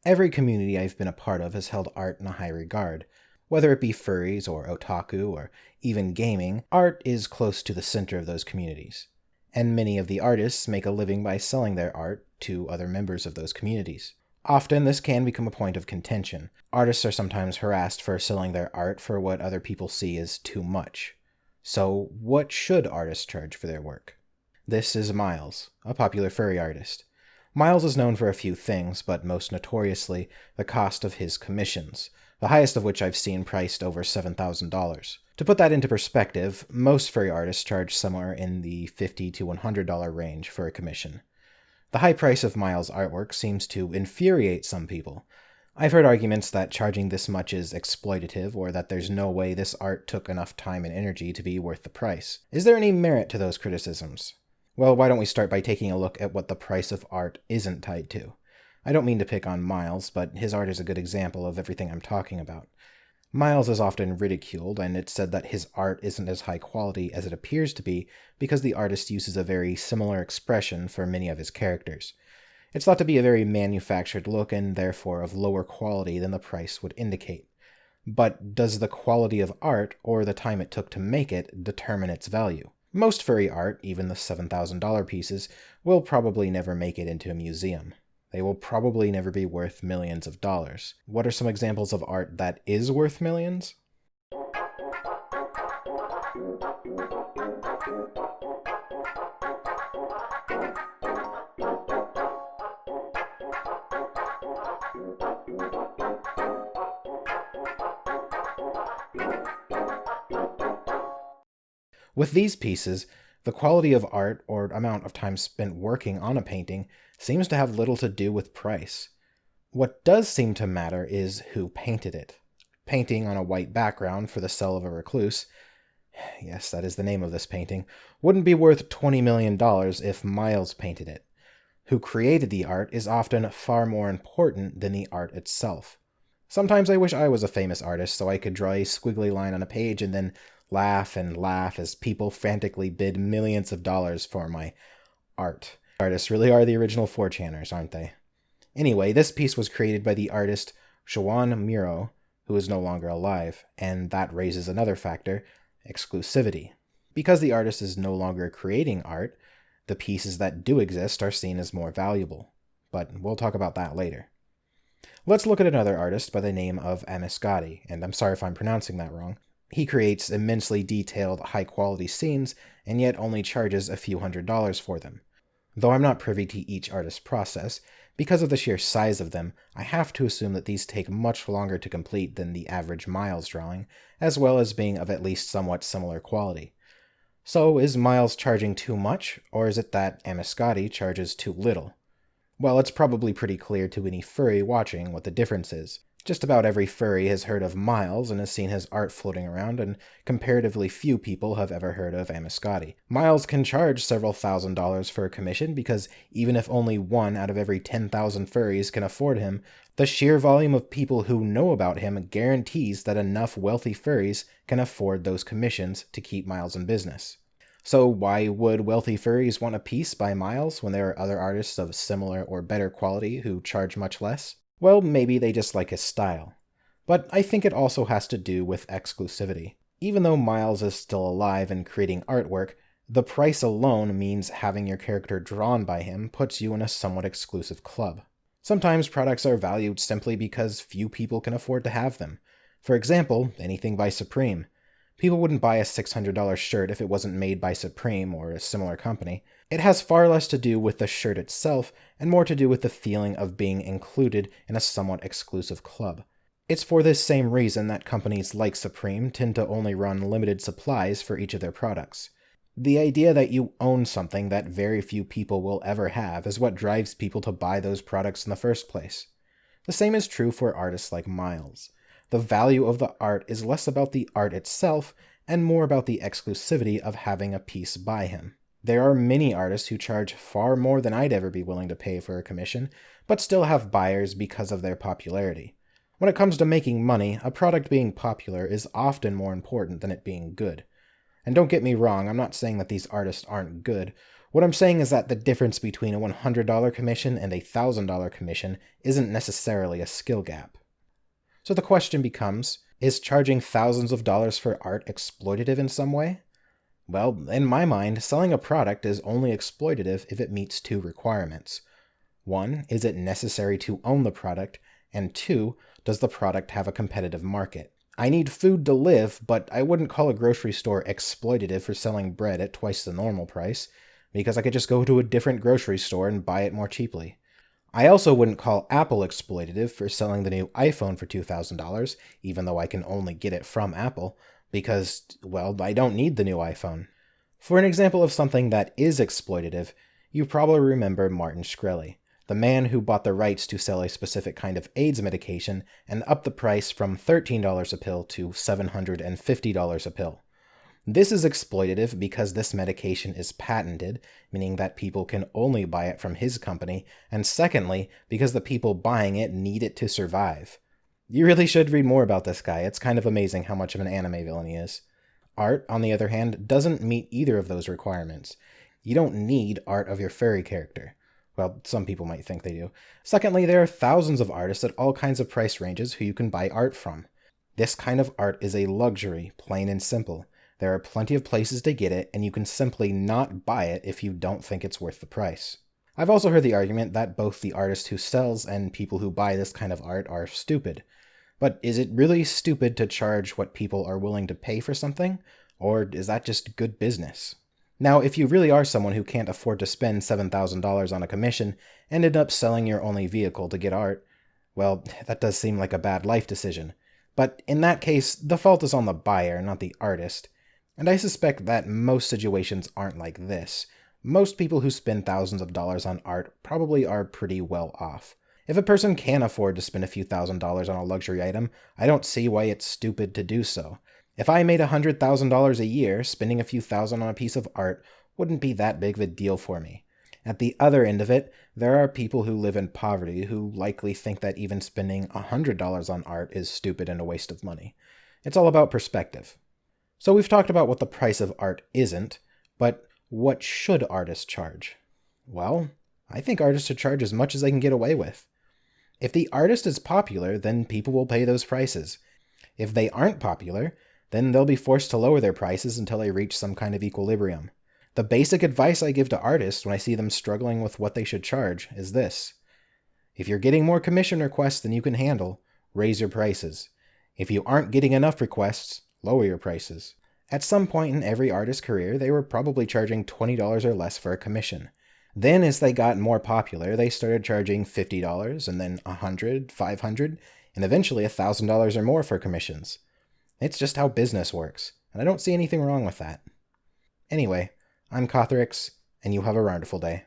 Every community I've been a part of has held art in a high regard. Whether it be furries or otaku or even gaming, art is close to the center of those communities. And many of the artists make a living by selling their art to other members of those communities. Often this can become a point of contention. Artists are sometimes harassed for selling their art for what other people see as too much. So what should artists charge for their work? This is Miles, a popular furry artist. Miles is known for a few things, but most notoriously, the cost of his commissions, the highest of which I've seen priced over $7,000. To put that into perspective, most furry artists charge somewhere in the $50 to $100 range for a commission. The high price of Miles' artwork seems to infuriate some people. I've heard arguments that charging this much is exploitative, or that there's no way this art took enough time and energy to be worth the price. Is there any merit to those criticisms? Well, why don't we start by taking a look at what the price of art isn't tied to. I don't mean to pick on Miles, but his art is a good example of everything I'm talking about. Miles is often ridiculed, and it's said that his art isn't as high quality as it appears to be because the artist uses a very similar expression for many of his characters. It's thought to be a very manufactured look and therefore of lower quality than the price would indicate. But does the quality of art, or the time it took to make it, determine its value? Most furry art, even the $7,000 pieces, will probably never make it into a museum. They will probably never be worth millions of dollars. What are some examples of art that is worth millions? With these pieces, the quality of art or amount of time spent working on a painting seems to have little to do with price. What does seem to matter is who painted it. Painting on a white background for the cell of a recluse, yes, that is the name of this painting, wouldn't be worth $20 million if Miles painted it. Who created the art is often far more important than the art itself. Sometimes I wish I was a famous artist so I could draw a squiggly line on a page and then laugh and laugh as people frantically bid millions of dollars for my art. Artists really are the original 4chaners, aren't they? Anyway, this piece was created by the artist Juan Miro, who is no longer alive, and that raises another factor, exclusivity. Because the artist is no longer creating art, the pieces that do exist are seen as more valuable. But we'll talk about that later. Let's look at another artist by the name of Amiscati, and I'm sorry if I'm pronouncing that wrong. He creates immensely detailed, high-quality scenes, and yet only charges a few $100s for them. Though I'm not privy to each artist's process, because of the sheer size of them, I have to assume that these take much longer to complete than the average Miles drawing, as well as being of at least somewhat similar quality. So, is Miles charging too much, or is it that Amiscati charges too little? Well, it's probably pretty clear to any furry watching what the difference is. Just about every furry has heard of Miles and has seen his art floating around, and comparatively few people have ever heard of Amiscati. Miles can charge several $1,000s for a commission because even if only 1 out of every 10,000 furries can afford him, the sheer volume of people who know about him guarantees that enough wealthy furries can afford those commissions to keep Miles in business. So why would wealthy furries want a piece by Miles when there are other artists of similar or better quality who charge much less? Well, maybe they just like his style. But I think it also has to do with exclusivity. Even though Miles is still alive and creating artwork, the price alone means having your character drawn by him puts you in a somewhat exclusive club. Sometimes products are valued simply because few people can afford to have them. For example, anything by Supreme. People wouldn't buy a $600 shirt if it wasn't made by Supreme or a similar company. It has far less to do with the shirt itself and more to do with the feeling of being included in a somewhat exclusive club. It's for this same reason that companies like Supreme tend to only run limited supplies for each of their products. The idea that you own something that very few people will ever have is what drives people to buy those products in the first place. The same is true for artists like Miles. The value of the art is less about the art itself and more about the exclusivity of having a piece by him. There are many artists who charge far more than I'd ever be willing to pay for a commission, but still have buyers because of their popularity. When it comes to making money, a product being popular is often more important than it being good. And don't get me wrong, I'm not saying that these artists aren't good. What I'm saying is that the difference between a $100 commission and a $1,000 commission isn't necessarily a skill gap. So the question becomes, is charging thousands of dollars for art exploitative in some way? Well, in my mind, selling a product is only exploitative if it meets two requirements. One, is it necessary to own the product? And two, does the product have a competitive market? I need food to live, but I wouldn't call a grocery store exploitative for selling bread at twice the normal price, because I could just go to a different grocery store and buy it more cheaply. I also wouldn't call Apple exploitative for selling the new iPhone for $2,000, even though I can only get it from Apple, because, well, I don't need the new iPhone. For an example of something that is exploitative, you probably remember Martin Shkreli, the man who bought the rights to sell a specific kind of AIDS medication and upped the price from $13 a pill to $750 a pill. This is exploitative because this medication is patented, meaning that people can only buy it from his company, and secondly, because the people buying it need it to survive. You really should read more about this guy. It's kind of amazing how much of an anime villain he is. Art, on the other hand, doesn't meet either of those requirements. You don't need art of your furry character. Well, some people might think they do. Secondly, there are thousands of artists at all kinds of price ranges who you can buy art from. This kind of art is a luxury, plain and simple. There are plenty of places to get it, and you can simply not buy it if you don't think it's worth the price. I've also heard the argument that both the artist who sells and people who buy this kind of art are stupid. But is it really stupid to charge what people are willing to pay for something? Or is that just good business? Now, if you really are someone who can't afford to spend $7,000 on a commission and end up selling your only vehicle to get art, well, that does seem like a bad life decision. But in that case, the fault is on the buyer, not the artist. And I suspect that most situations aren't like this. Most people who spend thousands of dollars on art probably are pretty well off. If a person can afford to spend a few $1,000s on a luxury item, I don't see why it's stupid to do so. If I made $100,000 a year, spending a few thousand on a piece of art wouldn't be that big of a deal for me. At the other end of it, there are people who live in poverty who likely think that even spending $100 on art is stupid and a waste of money. It's all about perspective. So we've talked about what the price of art isn't, but what should artists charge? Well, I think artists should charge as much as they can get away with. If the artist is popular, then people will pay those prices. If they aren't popular, then they'll be forced to lower their prices until they reach some kind of equilibrium. The basic advice I give to artists when I see them struggling with what they should charge is this. If you're getting more commission requests than you can handle, raise your prices. If you aren't getting enough requests, lower your prices. At some point in every artist's career, they were probably charging $20 or less for a commission. Then as they got more popular, they started charging $50 and then $100, $500, and eventually $1,000 or more for commissions. It's just how business works, and I don't see anything wrong with that. Anyway, I'm Kothorix, and you have a wonderful day.